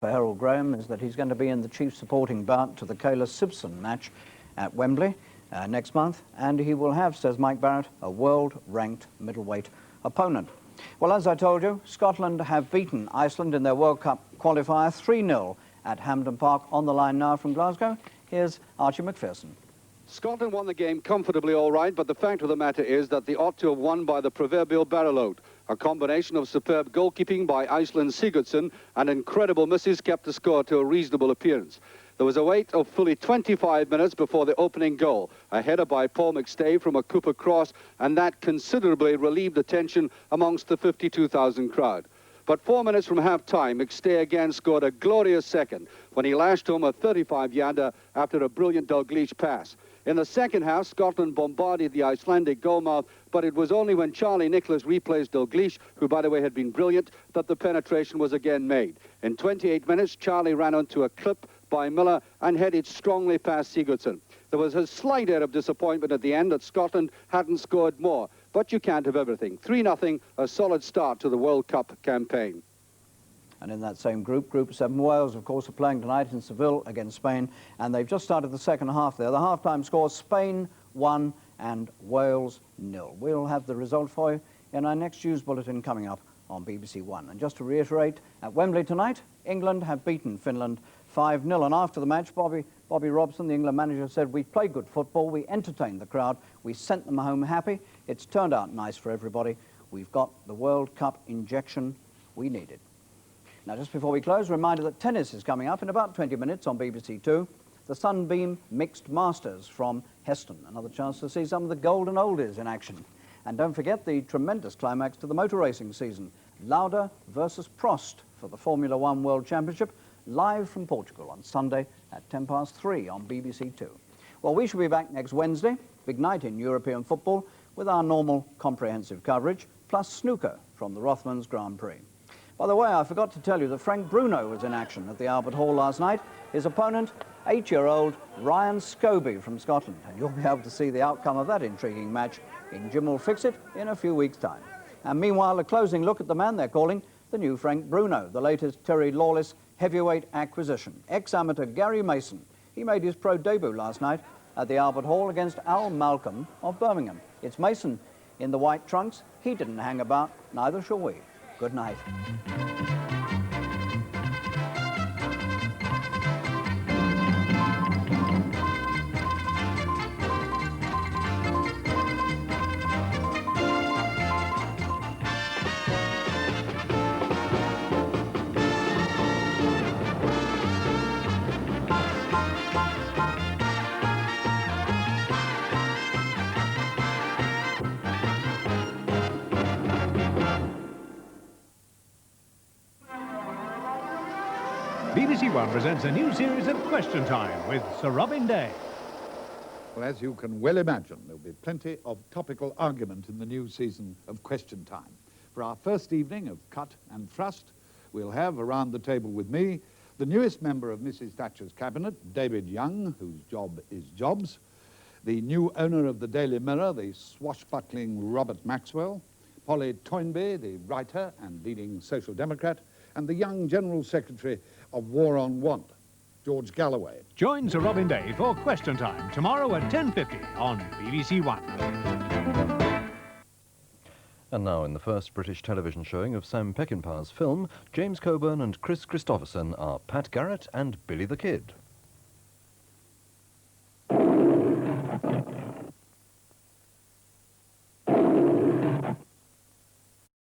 For Harold Graham is that he's going to be in the chief supporting bout to the Kayla Simpson match at Wembley next month, and he will have, says Mike Barrett, a world-ranked middleweight opponent. Well, as I told you, Scotland have beaten Iceland in their World Cup qualifier 3-0 at Hampden Park. On the line now from Glasgow, here's Archie McPherson. Scotland won the game comfortably all right, but the fact of the matter is that they ought to have won by the proverbial barrel load. A combination of superb goalkeeping by Iceland's Sigurdsson and incredible misses kept the score to a reasonable appearance. There was a wait of fully 25 minutes before the opening goal, a header by Paul McStay from a Cooper cross, and that considerably relieved the tension amongst the 52,000 crowd. But 4 minutes from half-time, McStay again scored a glorious second when he lashed home a 35-yarder after a brilliant Dalglish pass. In the second half, Scotland bombarded the Icelandic goalmouth, but it was only when Charlie Nicholas replaced Dalglish, who, by the way, had been brilliant, that the penetration was again made. In 28 minutes, Charlie ran onto a clip by Miller and headed strongly past Sigurdsson. There was a slight air of disappointment at the end that Scotland hadn't scored more, but you can't have everything. 3-0, a solid start to the World Cup campaign. And in that same group, Group 7, Wales, of course, are playing tonight in Seville against Spain, and they've just started the second half there. The half-time score, Spain 1 and Wales 0. We'll have the result for you in our next news bulletin coming up on BBC1. And just to reiterate, at Wembley tonight, England have beaten Finland 5-0. And after the match, Bobby Robson, the England manager, said, "We played good football, we entertained the crowd, we sent them home happy. It's turned out nice for everybody. We've got the World Cup injection we needed." Now, just before we close, a reminder that tennis is coming up in about 20 minutes on BBC2. The Sunbeam Mixed Masters from Heston. Another chance to see some of the golden oldies in action. And don't forget the tremendous climax to the motor racing season. Lauda versus Prost for the Formula One World Championship, live from Portugal on Sunday at 3:10 on BBC2. Well, we shall be back next Wednesday, big night in European football, with our normal comprehensive coverage, plus snooker from the Rothmans Grand Prix. By the way, I forgot to tell you that Frank Bruno was in action at the Albert Hall last night. His opponent, 8-year-old Ryan Scobie from Scotland. And you'll be able to see the outcome of that intriguing match in Jim Will Fix It in a few weeks' time. And meanwhile, a closing look at the man they're calling the new Frank Bruno, the latest Terry Lawless heavyweight acquisition. Ex-amateur Gary Mason. He made his pro debut last night at the Albert Hall against Al Malcolm of Birmingham. It's Mason in the white trunks. He didn't hang about, neither shall we. Good night. BBC1 presents a new series of Question Time with Sir Robin Day. Well, as you can well imagine, there'll be plenty of topical argument in the new season of Question Time. For our first evening of Cut and Thrust, we'll have around the table with me the newest member of Mrs. Thatcher's cabinet, David Young, whose job is jobs, the new owner of the Daily Mirror, the swashbuckling Robert Maxwell, Polly Toynbee, the writer and leading Social Democrat, and the young General Secretary of War on Want, George Galloway. Join Sir Robin Day for Question Time tomorrow at 10:50 on BBC1. And now, in the first British television showing of Sam Peckinpah's film, James Coburn and Chris Christopherson are Pat Garrett and Billy the Kid.